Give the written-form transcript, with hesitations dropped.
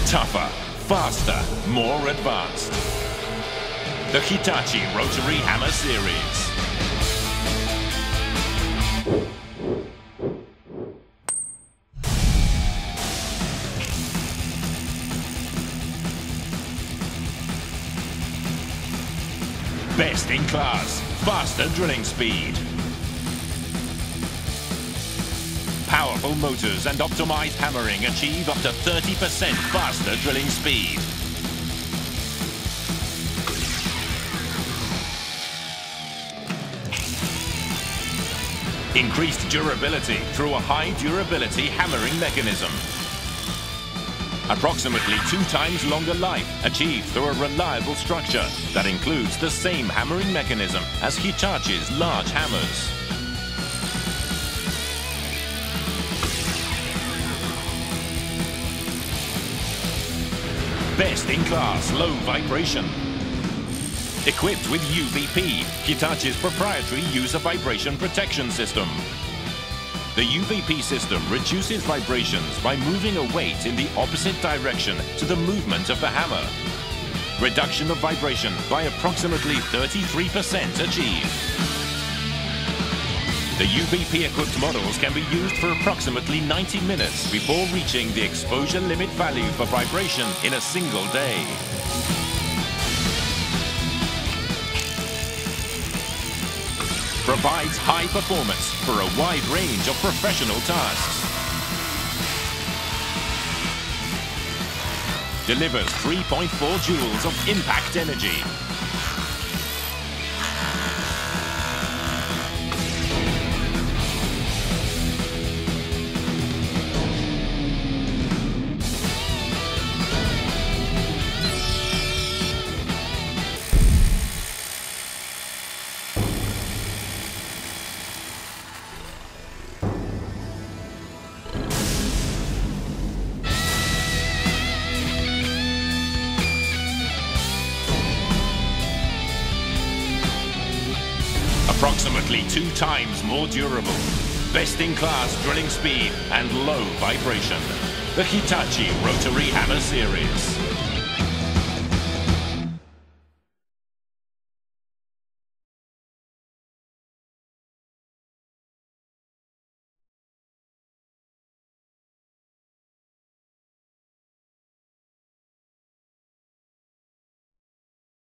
Tougher, faster, more advanced. The Hitachi Rotary Hammer Series. Best in class, faster drilling speed. Powerful motors and optimized hammering achieve up to 30% faster drilling speed. Increased durability through a high durability hammering mechanism. Approximately 2 times longer life achieved through a reliable structure that includes the same hammering mechanism as Hitachi's large hammers. Best in class low vibration. Equipped with UVP, Hitachi's proprietary user vibration protection system. The UVP system reduces vibrations by moving a weight in the opposite direction to the movement of the hammer. Reduction of vibration by approximately 33% achieved. The UVP-equipped models can be used for approximately 90 minutes before reaching the exposure limit value for vibration in a single day. Provides high performance for a wide range of professional tasks. Delivers 3.4 joules of impact energy. Approximately 2 times more durable. Best in class drilling speed and low vibration. The Hitachi Rotary Hammer Series.